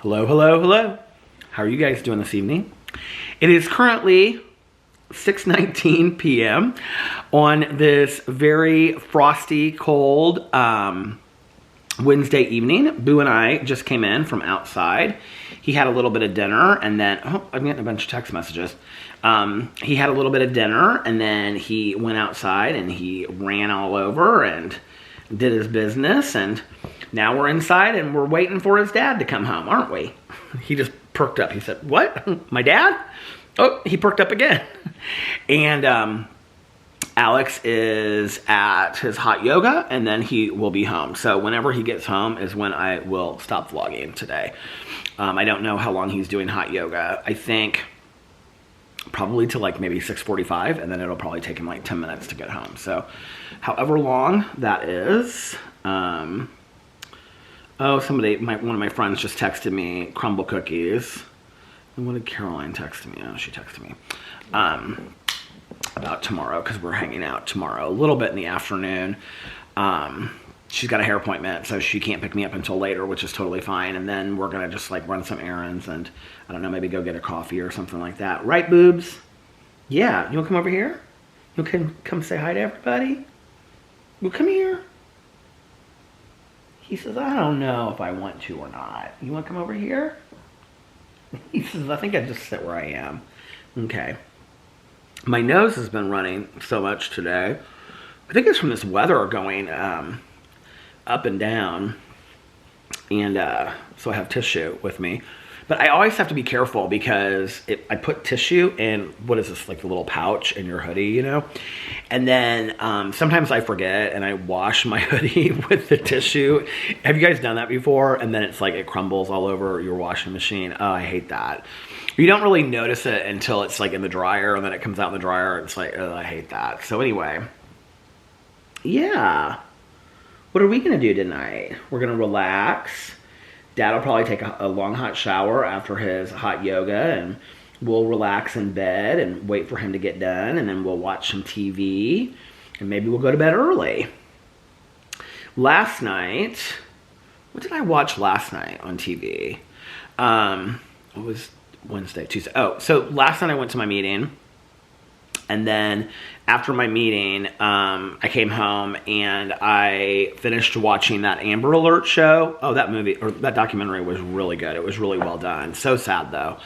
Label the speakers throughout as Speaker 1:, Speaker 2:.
Speaker 1: Hello, hello, hello. How are you guys doing this evening? It is currently 6:19 p.m. on this very frosty, cold Wednesday evening. Boo and I just came in from outside. He had a little bit of dinner and then, I'm getting a bunch of text messages. He had a little bit of dinner and then he went outside and he ran all over and did his business, and now we're inside and we're waiting for his dad to come home, aren't we? He just perked up. He said, "What? My dad?" Oh, he perked up again. And Alex is at his hot yoga and then he will be home. So whenever he gets home is when I will stop vlogging today. I don't know how long he's doing hot yoga. I think probably to like maybe 6:45, and then it'll probably take him like 10 minutes to get home. So however long that is. Oh, one of my friends just texted me crumble cookies. And what did Caroline text me? Oh, she texted me about tomorrow, because we're hanging out tomorrow a little bit in the afternoon. She's got a hair appointment, so she can't pick me up until later, which is totally fine. And then we're gonna just like run some errands and I don't know, maybe go get a coffee or something like that. Right, boobs? Yeah, you wanna come over here? You can come say hi to everybody? Well, come here. He says, I don't know if I want to or not. You wanna come over here? He says, I think I just sit where I am. Okay. My nose has been running so much today. I think it's from this weather going up and down. And so I have tissue with me. But I always have to be careful because I put tissue in, what is this, like the little pouch in your hoodie, you know? And then sometimes I forget and I wash my hoodie with the tissue. Have you guys done that before? And then it's like it crumbles all over your washing machine. Oh, I hate that. You don't really notice it until it's like in the dryer, and then it comes out in the dryer. It's like, oh, I hate that. So anyway, yeah. What are we gonna do tonight? We're gonna relax. Dad will probably take a long hot shower after his hot yoga, and we'll relax in bed and wait for him to get done, and then we'll watch some TV, and maybe we'll go to bed early. Last night, what did I watch last night on TV? What was Wednesday, Tuesday? Oh, so last night I went to my meeting, and then after my meeting, I came home and I finished watching that Amber Alert show. Oh, that movie, or that documentary was really good. It was really well done. So sad though,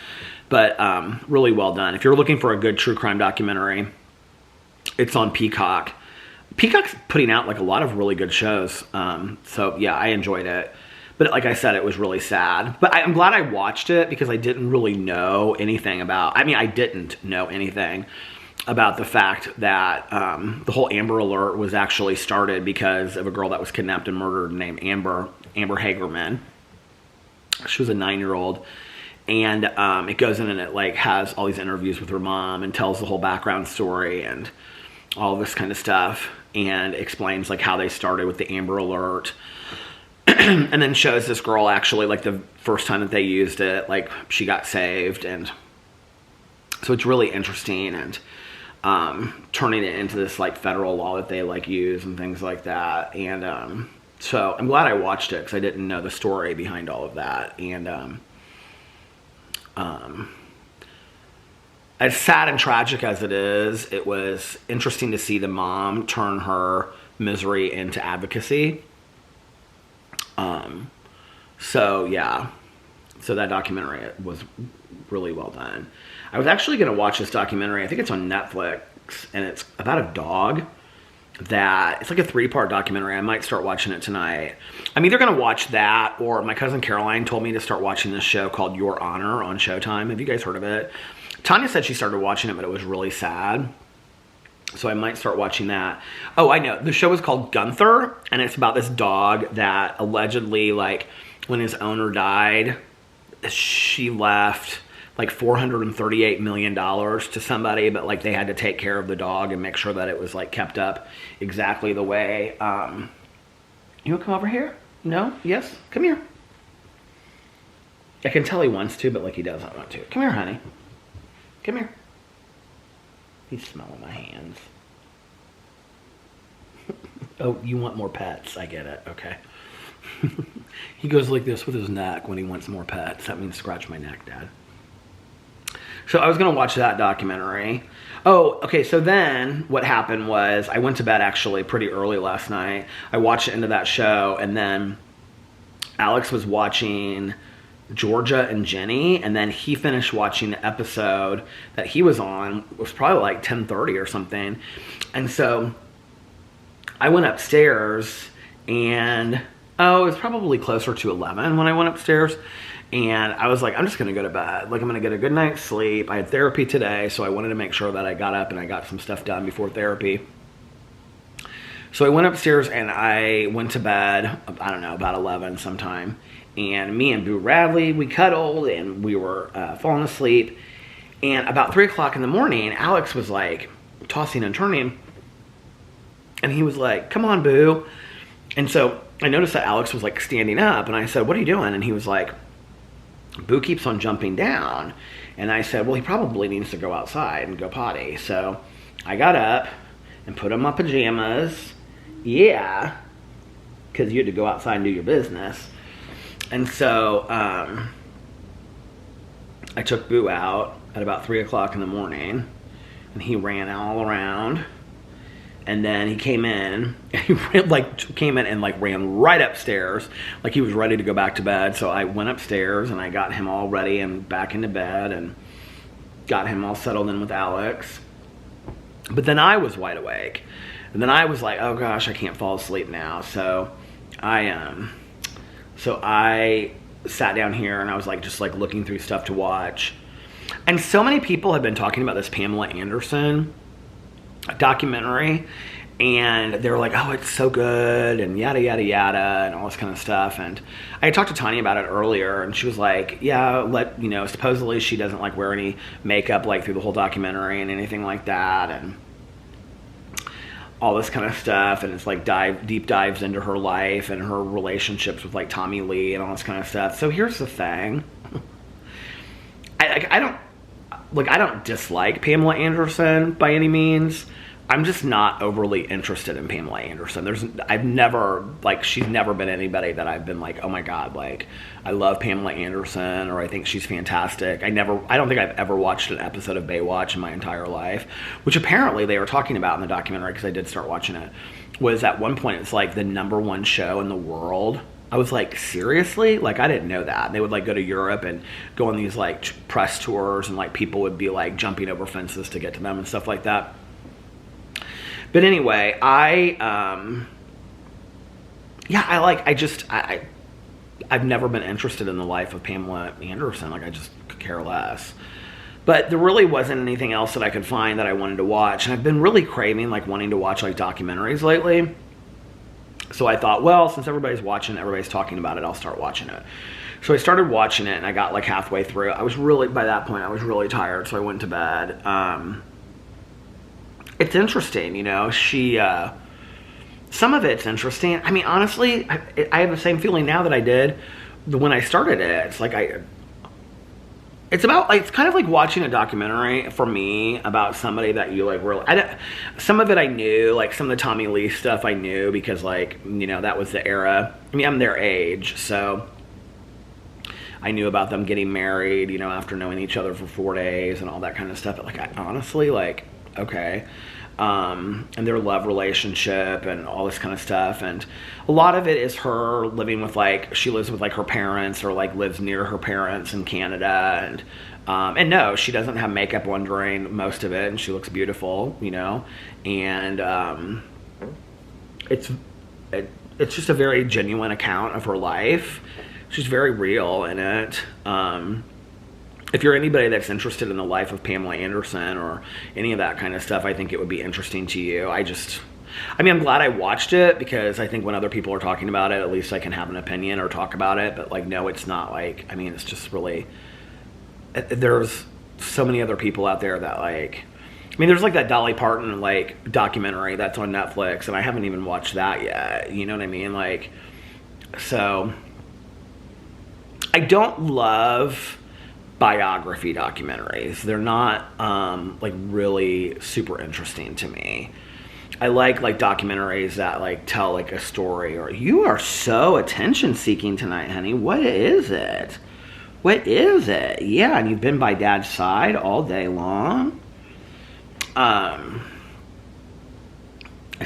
Speaker 1: but really well done. If you're looking for a good true crime documentary, it's on Peacock. Peacock's putting out like a lot of really good shows. So yeah, I enjoyed it. But like I said, it was really sad. But I'm glad I watched it because I didn't really know anything about, I didn't know anything about the fact that the whole Amber Alert was actually started because of a girl that was kidnapped and murdered named Amber Hagerman. She was a 9-year-old. And it goes in and it like has all these interviews with her mom and tells the whole background story and all this kind of stuff, and explains like how they started with the Amber Alert. And then shows this girl actually like the first time that they used it, like she got saved. And so it's really interesting, and turning it into this like federal law that they like use and things like that. And so I'm glad I watched it because I didn't know the story behind all of that. And as sad and tragic as it is, it was interesting to see the mom turn her misery into advocacy. So yeah, so that documentary was really well done. I was actually going to watch this documentary. I think it's on Netflix, and it's about a dog that, it's like a 3-part documentary. I might start watching it tonight. I'm either going to watch that, or my cousin Caroline told me to start watching this show called Your Honor on Showtime. Have you guys heard of it? Tanya said she started watching it, but it was really sad. So I might start watching that. Oh, I know. The show is called Gunther, and it's about this dog that allegedly, like, when his owner died, she left like $438 million to somebody, but like they had to take care of the dog and make sure that it was like kept up exactly the way. You wanna come over here? No? Yes? Come here. I can tell he wants to, but like he doesn't want to. Come here, honey. Come here. He's smelling my hands. Oh, you want more pets? I get it. Okay. He goes like this with his neck when he wants more pets. That means scratch my neck, Dad. So I was going to watch that documentary. Oh, okay, so then what happened was I went to bed actually pretty early last night. I watched the end of that show, and then Alex was watching Georgia and Jenny, and then he finished watching the episode that he was on. It was probably like 10:30 or something. And so I went upstairs, and it was probably closer to 11 when I went upstairs. And I was like, I'm just going to go to bed. Like, I'm going to get a good night's sleep. I had therapy today, so I wanted to make sure that I got up and I got some stuff done before therapy. So I went upstairs and I went to bed, I don't know, about 11 sometime. And me and Boo Radley, we cuddled and we were falling asleep. And about 3 o'clock in the morning, Alex was like tossing and turning. And he was like, come on, Boo. And so I noticed that Alex was like standing up. And I said, what are you doing? And he was like, Boo keeps on jumping down. And I said, well, he probably needs to go outside and go potty. So I got up and put on my pajamas. Yeah, because you had to go outside and do your business. And so I took Boo out at about 3 o'clock in the morning, and he ran all around. And then he came in, and he came in and like ran right upstairs, like he was ready to go back to bed. So I went upstairs and I got him all ready and back into bed and got him all settled in with Alex. But then I was wide awake, and then I was like, oh gosh, I can't fall asleep now. So I sat down here and I was like just like looking through stuff to watch. And so many people have been talking about this Pamela Anderson documentary, and they were like, oh, it's so good and yada yada yada and all this kind of stuff. And I talked to Tanya about it earlier, and she was like, yeah, supposedly she doesn't like wear any makeup like through the whole documentary and anything like that, and all this kind of stuff. And it's like deep dives into her life and her relationships with like Tommy Lee and all this kind of stuff. So here's the thing. I don't dislike Pamela Anderson by any means. I'm just not overly interested in Pamela Anderson. She's never been anybody that I've been like, oh my God, like, I love Pamela Anderson, or I think she's fantastic. I don't think I've ever watched an episode of Baywatch in my entire life, which apparently they were talking about in the documentary, because I did start watching it, was at one point it's like the #1 show in the world. I was like, seriously? Like, I didn't know that. They would like go to Europe and go on these like press tours, and like people would be like jumping over fences to get to them and stuff like that. But anyway, I've never been interested in the life of Pamela Anderson. Like, I just could care less. But there really wasn't anything else that I could find that I wanted to watch. And I've been really craving like wanting to watch like documentaries lately. So I thought, well, since everybody's watching it, everybody's talking about it, I'll start watching it. So I started watching it, and I got like halfway through. By that point, I was really tired, so I went to bed. It's interesting, you know, some of it's interesting. I mean, honestly, I have the same feeling now that I did when I started it. It's like it's kind of like watching a documentary for me about somebody that you like really, some of it I knew, like some of the Tommy Lee stuff I knew, because like, you know, that was the era. I mean, I'm their age, so I knew about them getting married, you know, after knowing each other for 4 days and all that kind of stuff. But like, I honestly, like, okay. And their love relationship and all this kind of stuff. And a lot of it is her living with like, she lives with like her parents, or like lives near her parents in Canada. And no, she doesn't have makeup on during most of it, and she looks beautiful, you know. And it's just a very genuine account of her life. She's very real in it. If you're anybody that's interested in the life of Pamela Anderson or any of that kind of stuff, I think it would be interesting to you. I'm glad I watched it, because I think when other people are talking about it, at least I can have an opinion or talk about it. But like, no, it's not like, I mean, it's just really, there's so many other people out there that like, I mean, there's like that Dolly Parton like documentary that's on Netflix, and I haven't even watched that yet. You know what I mean? Like, so I don't love biography documentaries. They're not like really super interesting to me. I like documentaries that like tell like a story. Or you are so attention seeking tonight, honey. What is it? What is it? Yeah, and you've been by Dad's side all day long. As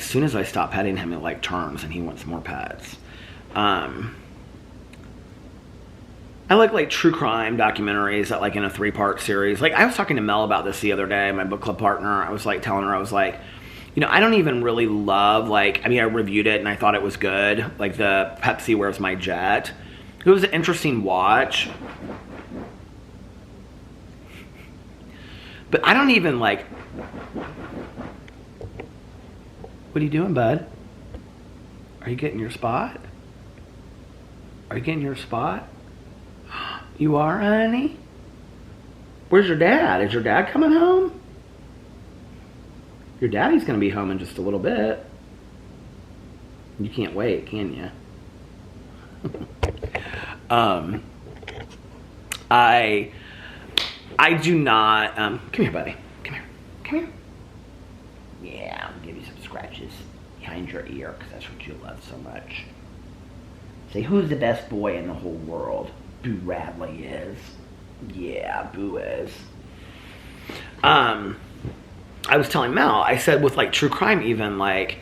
Speaker 1: soon as I stop petting him, it like turns and he wants more pets. I like true crime documentaries that like in a 3-part series. Like I was talking to Mel about this the other day, my book club partner. I was like telling her, I was like, you know, I don't even really love like, I mean, I reviewed it and I thought it was good. Like the Pepsi Where's My Jet. It was an interesting watch. But I don't even like, what are you doing, bud? Are you getting your spot? Are you getting your spot? You are, honey? Where's your dad? Is your dad coming home? Your daddy's going to be home in just a little bit. You can't wait, can you? I do not... come here, buddy. Come here. Come here. Yeah, I'll give you some scratches behind your ear because that's what you love so much. Say, who's the best boy in the whole world? Boo Radley is. Yeah, Boo is. I was telling Mel, I said with like true crime even, like,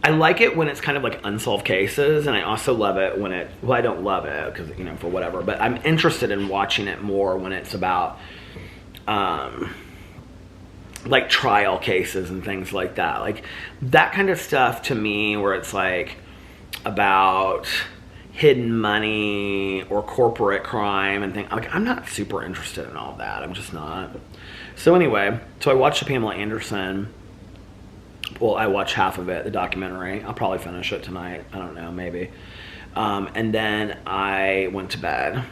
Speaker 1: I like it when it's kind of like unsolved cases, and I also love it when it, well, I don't love it because, you know, for whatever, but I'm interested in watching it more when it's about, like trial cases and things like that. Like that kind of stuff to me where it's like about hidden money or corporate crime and things, like I'm not super interested in all that. I'm just not. So anyway, so I watched the Pamela Anderson. Well, I watched half of it, the documentary. I'll probably finish it tonight. I don't know, maybe. And then I went to bed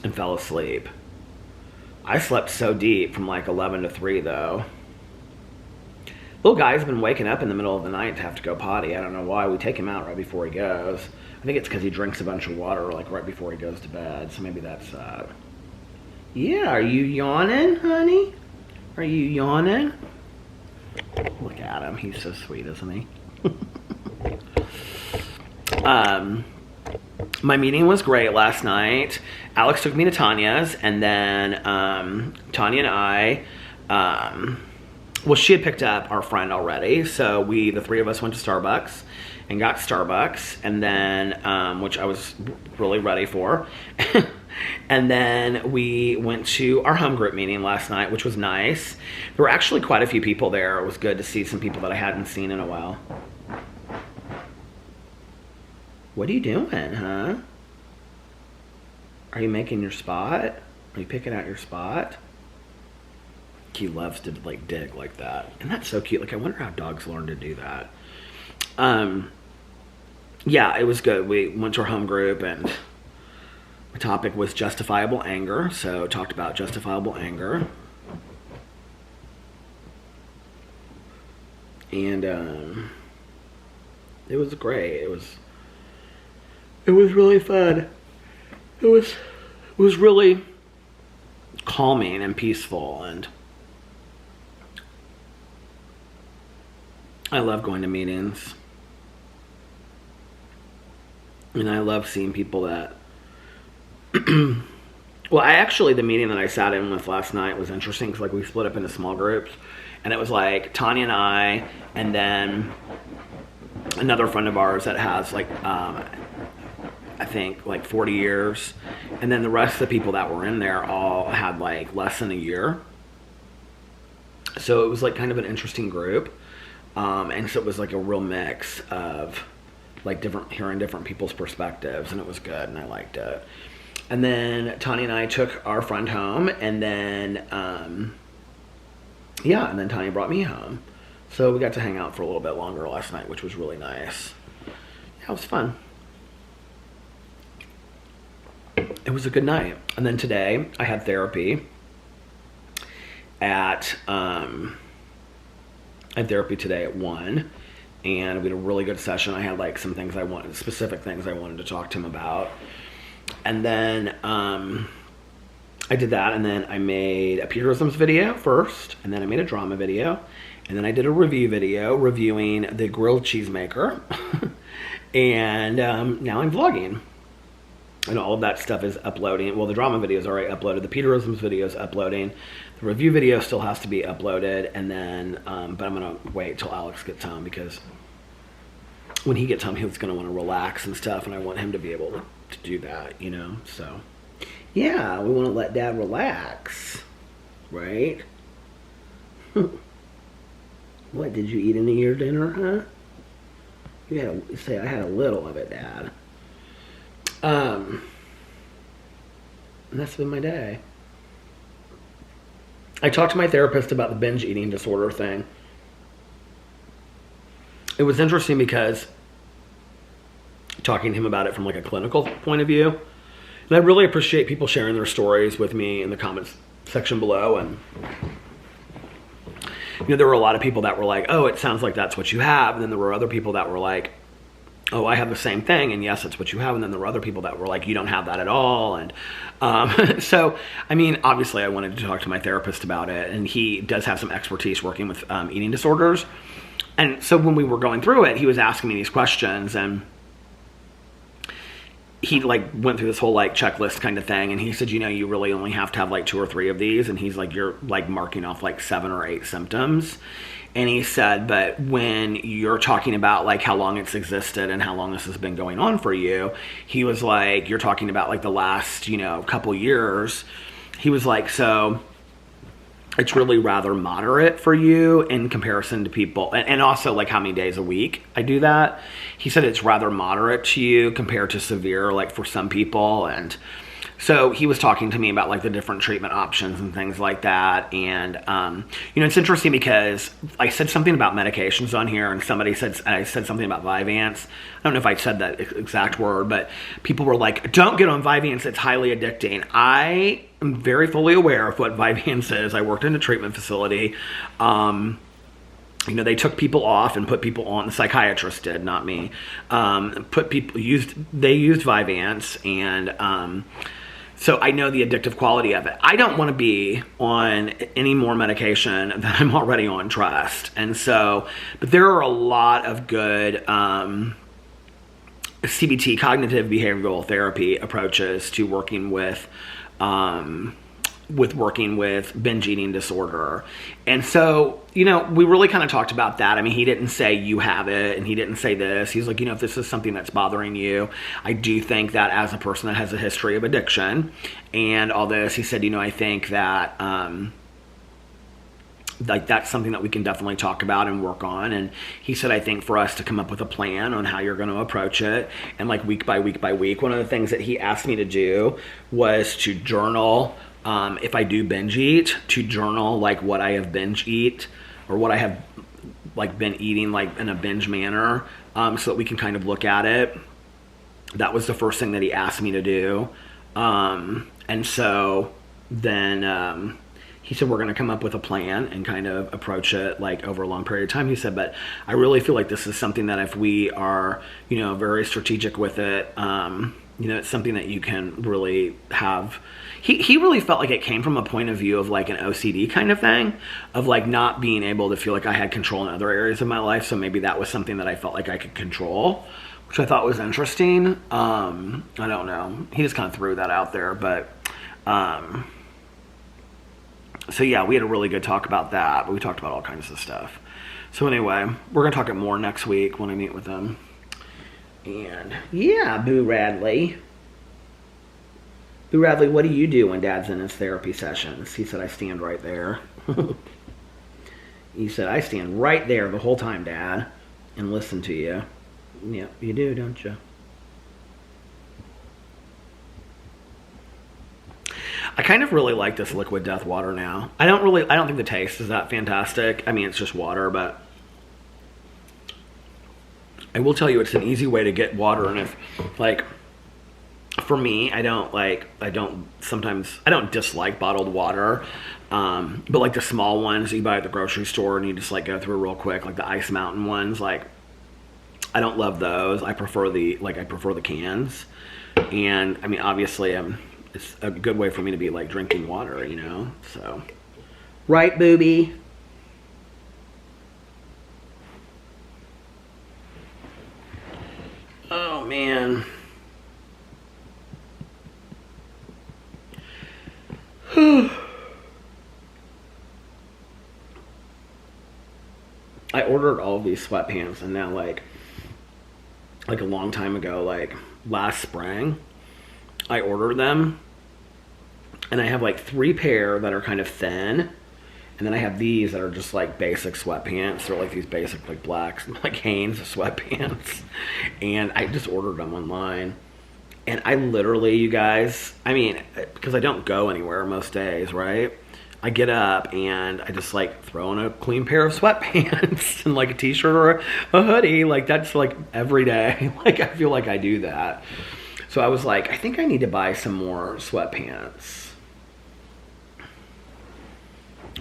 Speaker 1: and fell asleep. I slept so deep from like 11 to 3 though. Little guy's been waking up in the middle of the night to have to go potty. I don't know why. We take him out right before he goes. I think it's because he drinks a bunch of water like right before he goes to bed. So maybe that's Yeah, are you yawning, honey? Are you yawning? Look at him. He's so sweet, isn't he? My meeting was great last night. Alex took me to Tanya's, and then Tanya and I, well, she had picked up our friend already, so the 3 of us went to Starbucks and got Starbucks, and then, which I was really ready for. And then we went to our home group meeting last night, which was nice. There were actually quite a few people there. It was good to see some people that I hadn't seen in a while. What are you doing, huh? Are you making your spot? Are you picking out your spot? He loves to like dig like that. And that's so cute. Like I wonder how dogs learn to do that. Yeah, it was good. We went to our home group and the topic was justifiable anger. So talked about justifiable anger. And it was great. It was really fun. It was really calming and peaceful, and I love going to meetings. And I love seeing people that well, the meeting that I sat in with last night was interesting because like we split up into small groups, and it was like Tanya and I, and then another friend of ours that has like I think like 40 years, and then the rest of the people that were in there all had like less than a year. So it was like kind of an interesting group, and so it was like a real mix of like hearing different people's perspectives, and it was good, and I liked it. And then Tanya and I took our friend home, and then and then Tanya brought me home. So we got to hang out for a little bit longer last night, which was really nice. Yeah, it was fun. It was a good night. And then today I had therapy at I had therapy today at 1, and we had a really good session. I had like some things specific things I wanted to talk to him about. And then I did that, and then I made a Peterisms video first, and then I made a drama video, and then I did a review video reviewing the grilled cheese maker, and now I'm vlogging. And all of that stuff is uploading. Well, the drama video is already uploaded. The Peterisms video is uploading. The review video still has to be uploaded, and then, but I'm gonna wait till Alex gets home, because when he gets home, he's gonna want to relax and stuff, and I want him to be able to do that, you know, so. Yeah, we want to let Dad relax, right? What, did you eat any of your dinner, huh? You say, I had a little of it, Dad. And that's been my day. I talked to my therapist about the binge eating disorder thing. It was interesting because talking to him about it from like a clinical point of view, and I really appreciate people sharing their stories with me in the comments section below. And, you know, there were a lot of people that were like, oh, it sounds like that's what you have. And then there were other people that were like, oh, I have the same thing. And yes, it's what you have. And then there were other people that were like, you don't have that at all. And so, I mean, obviously I wanted to talk to my therapist about it. And he does have some expertise working with eating disorders. And so when we were going through it, he was asking me these questions, and he like went through this whole like checklist kind of thing, and he said, you know, you really only have to have like 2 or 3 of these, and he's like, you're like marking off like 7 or 8 symptoms. And he said, but when you're talking about like how long it's existed and how long this has been going on for you, he was like, you're talking about like the last, you know, couple years. He was like, so it's really rather moderate for you in comparison to people, and also like how many days a week I do that. He said it's rather moderate to you compared to severe, like for some people. And so he was talking to me about like the different treatment options and things like that. And, you know, it's interesting because I said something about medications on here, and I said something about Vyvanse. I don't know if I said that exact word, but people were like, don't get on Vyvanse, it's highly addicting. I am very fully aware of what Vyvanse is. I worked in a treatment facility. You know, they took people off and put people on. The psychiatrist did, not me. They used Vyvanse, and so I know the addictive quality of it. I don't want to be on any more medication than I'm already on, trust. And so, but there are a lot of good CBT, cognitive behavioral therapy approaches to working with binge eating disorder. And so, you know, we really kind of talked about that. I mean, he didn't say you have it, and he didn't say this. He's like, you know, if this is something that's bothering you, I do think that as a person that has a history of addiction and all this, he said, you know, I think that like that's something that we can definitely talk about and work on. And he said, I think for us to come up with a plan on how you're going to approach it, and like week by week by week, one of the things that he asked me to do was to journal. If I do binge eat, to journal like what I have binge eat, or what I have like been eating like in a binge manner, so that we can kind of look at it. That was the first thing that he asked me to do. And so then he said, we're going to come up with a plan and kind of approach it like over a long period of time. He said, but I really feel like this is something that if we are, you know, very strategic with it, you know, it's something that you can really have. He really felt like it came from a point of view of like an OCD kind of thing, of like not being able to feel like I had control in other areas of my life. So maybe that was something that I felt like I could control, which I thought was interesting. I don't know. He just kind of threw that out there, but so yeah, we had a really good talk about that, but we talked about all kinds of stuff. So anyway, we're going to talk it more next week when I meet with him. And yeah, Boo Radley. Boo Radley, what do you do when Dad's in his therapy sessions? He said, I stand right there. He said, I stand right there the whole time, Dad, and listen to you. Yeah, you do, don't you? I kind of really like this liquid death water now. I don't think the taste is that fantastic. I mean, it's just water, but I will tell you it's an easy way to get water. And if, like, for me, I don't dislike bottled water. But like the small ones you buy at the grocery store and you just like go through real quick, like the Ice Mountain ones, like I don't love those. I prefer the cans. And I mean, obviously I'm it's a good way for me to be like drinking water, you know? So, right, booby? Oh, man. I ordered all these sweatpants, and now like a long time ago, like last spring, I ordered them, and I have like 3 pair that are kind of thin, and then I have these that are just like basic sweatpants. They're like these basic like black, like Hanes sweatpants, and I just ordered them online. And I literally, you guys, I mean, because I don't go anywhere most days, right? I get up and I just like throw on a clean pair of sweatpants and like a t-shirt or a hoodie. Like that's like every day. Like I feel like I do that. So I was like, I think I need to buy some more sweatpants.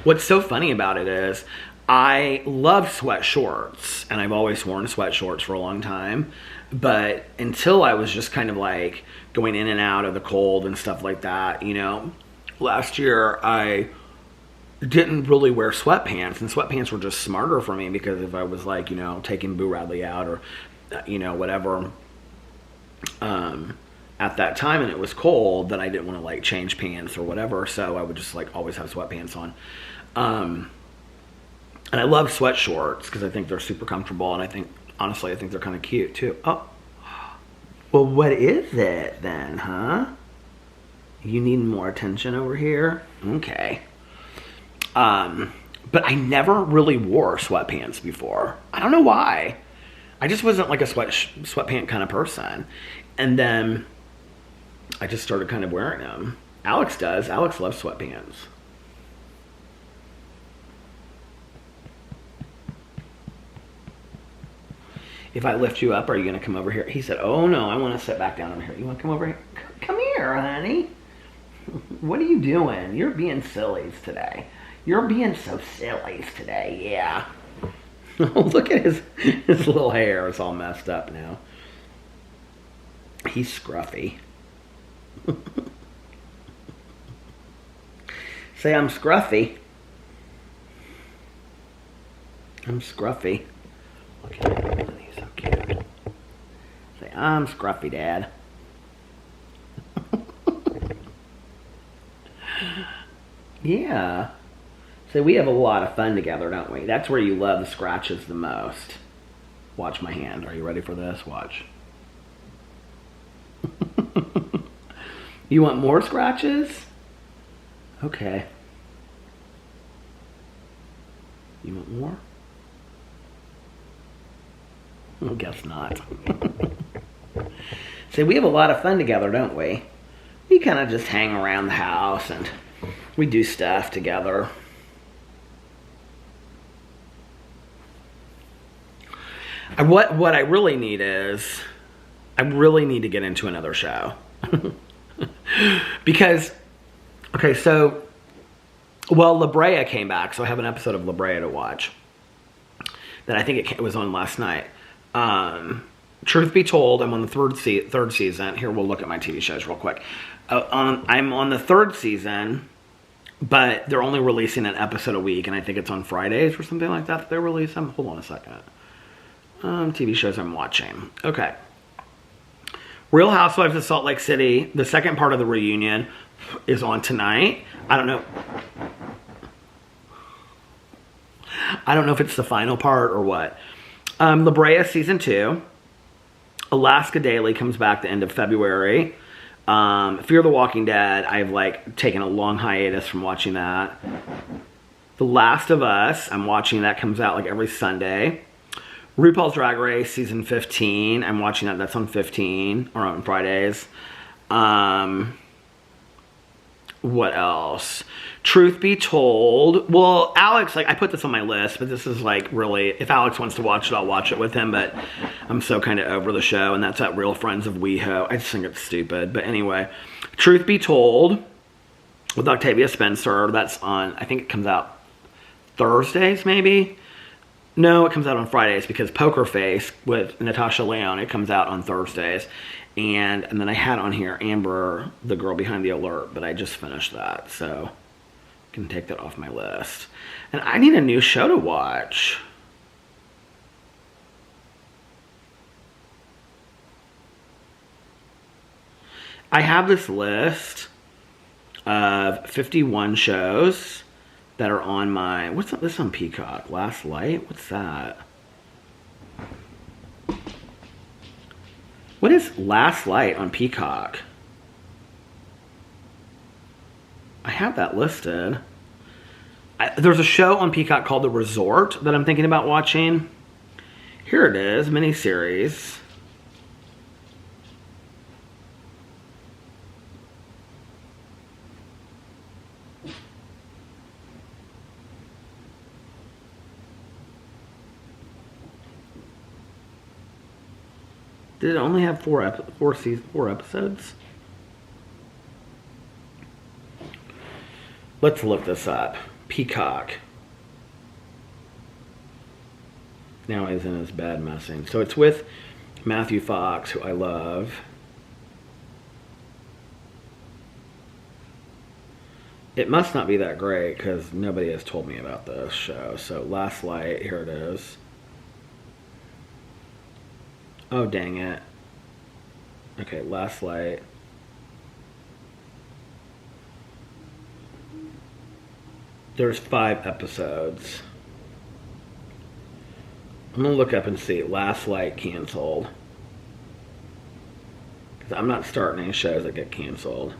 Speaker 1: What's so funny about it is I love sweat shorts, and I've always worn sweat shorts for a long time. But until I was just kind of like going in and out of the cold and stuff like that, you know, last year I didn't really wear sweatpants, and sweatpants were just smarter for me, because if I was like, you know, taking Boo Radley out or, you know, whatever, at that time and it was cold, then I didn't want to like change pants or whatever. So I would just like always have sweatpants on. And I love sweat shorts because I think they're super comfortable, and I think, honestly, I think they're kind of cute too. Oh, well, what is it then, huh? You need more attention over here? Okay. But I never really wore sweatpants before. I don't know why. I just wasn't like a sweatpant kind of person. And then I just started kind of wearing them. Alex does. Alex loves sweatpants. If I lift you up, are you going to come over here? He said, oh no, I want to sit back down over here. You want to come over here? Come here, honey. What are you doing? You're being sillies today. You're being so sillies today, yeah. Look at his little hair. It's all messed up now. He's scruffy. Say, I'm scruffy. I'm scruffy. Look at him. He's so cute. Say, I'm scruffy, Dad. Yeah. So we have a lot of fun together, don't we? That's where you love the scratches the most. Watch my hand. Are you ready for this? Watch. You want more scratches? Okay. You want more? I guess not. So we have a lot of fun together, don't we? We kind of just hang around the house and we do stuff together. What I really need is, I really need to get into another show. Because, okay, so, well, La Brea came back, so I have an episode of La Brea to watch that I think it was on last night. Truth be told, I'm on the third season. Here, we'll look at my TV shows real quick. I'm on the 3rd season, but they're only releasing an episode a week, and I think it's on Fridays or something like that they release them. Hold on a second. TV shows I'm watching. Okay. Real Housewives of Salt Lake City, the second part of the reunion is on tonight. I don't know if it's the final part or what. La Brea Season 2. Alaska Daily comes back the end of February. Fear the Walking Dead, I've like taken a long hiatus from watching that. The Last of Us, I'm watching that, comes out like every Sunday. RuPaul's Drag Race Season 15, I'm watching that, that's on 15, or on Fridays. What else? Truth be told, well, Alex, like, I put this on my list, but this is like really, if Alex wants to watch it, I'll watch it with him, but I'm so kind of over the show, and that's at Real Friends of WeHo. I just think it's stupid, but anyway. Truth Be Told, with Octavia Spencer, that's on, I think it comes out Thursdays, maybe? No, it comes out on Fridays, because Poker Face with Natasha Lyonne, it comes out on Thursdays. And then I had on here Amber, the girl behind the alert, but I just finished that, so I can take that off my list. And I need a new show to watch. I have this list of 51 shows that are on my, what's this on Peacock? Last Light? What's that? What is Last Light on Peacock? I have that listed. There's a show on Peacock called The Resort that I'm thinking about watching. Here it is, miniseries. Did it only have four episodes? Let's look this up. Peacock. Now he's in his bed messing. So it's with Matthew Fox, who I love. It must not be that great because nobody has told me about this show. So Last Light, here it is. Oh, dang it. Okay, Last Light. There's 5 episodes. I'm going to look up and see. Last Light canceled. Because I'm not starting any shows that get canceled.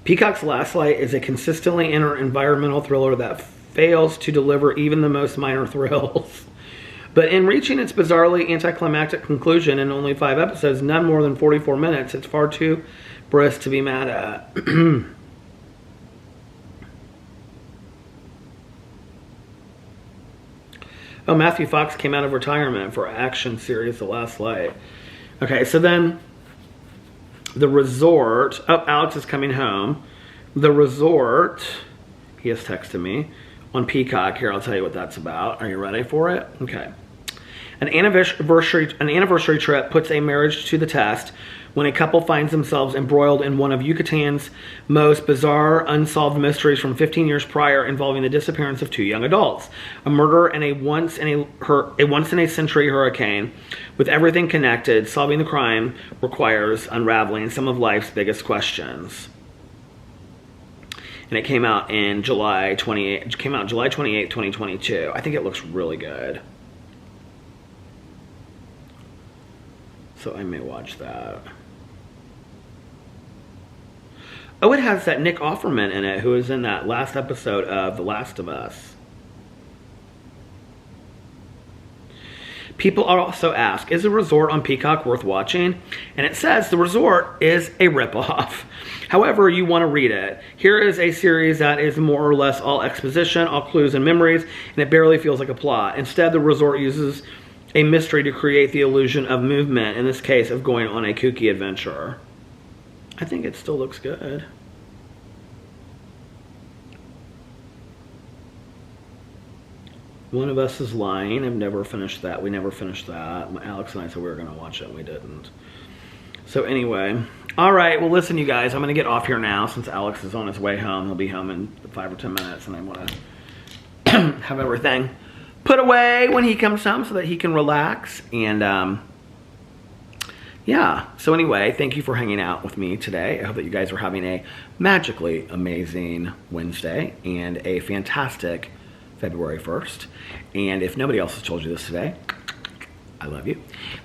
Speaker 1: Peacock's Last Light is a consistently environmental thriller that fails to deliver even the most minor thrills. But in reaching its bizarrely anticlimactic conclusion in only 5 episodes, none more than 44 minutes, it's far too brisk to be mad at. Oh, Matthew Fox came out of retirement for action series The Last Light. Okay, so then The Resort. Oh, Alex is coming home. The Resort. He has texted me on Peacock. Here, I'll tell you what that's about. Are you ready for it? Okay. An anniversary trip puts a marriage to the test when a couple finds themselves embroiled in one of Yucatan's most bizarre unsolved mysteries from 15 years prior, involving the disappearance of 2 young adults, a murder, and a once in a century hurricane. With everything connected, solving the crime requires unraveling some of life's biggest questions. And it came out in July 28th, 2022. I think it looks really good. So I may watch that. Oh, it has that Nick Offerman in it, who is in that last episode of The Last of Us. People also ask, is The Resort on Peacock worth watching? And it says The Resort is a ripoff. However you want to read it. Here is a series that is more or less all exposition, all clues and memories, and it barely feels like a plot. Instead, The Resort uses a mystery to create the illusion of movement, in this case of going on a kooky adventure. I think it still looks good. One of Us is Lying. I've never finished that. We never finished that. Alex and I said we were going to watch it, and we didn't. So anyway, all right. Well, listen, you guys, I'm going to get off here now since Alex is on his way home. He'll be home in 5 or 10 minutes, and I want to have everything put away when he comes home so that he can relax. And yeah, so anyway, thank you for hanging out with me today. I hope that you guys are having a magically amazing Wednesday and a fantastic February 1st. And if nobody else has told you this today, I love you.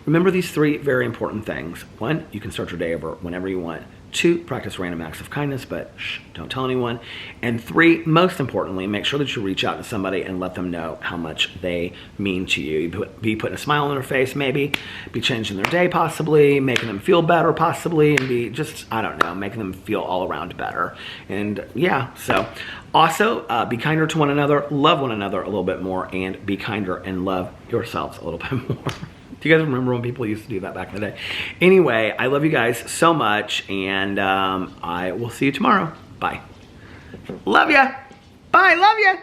Speaker 1: Remember these 3 very important things. 1, you can start your day over whenever you want. 2, practice random acts of kindness, but shh, don't tell anyone. And 3, most importantly, make sure that you reach out to somebody and let them know how much they mean to you. Be putting a smile on their face, maybe. Be changing their day, possibly. Making them feel better, possibly. And be just, I don't know, making them feel all around better. And yeah, so also be kinder to one another, love one another a little bit more, and be kinder and love yourselves a little bit more. Do you guys remember when people used to do that back in the day? Anyway, I love you guys so much, and I will see you tomorrow. Bye. Love ya. Bye, love ya.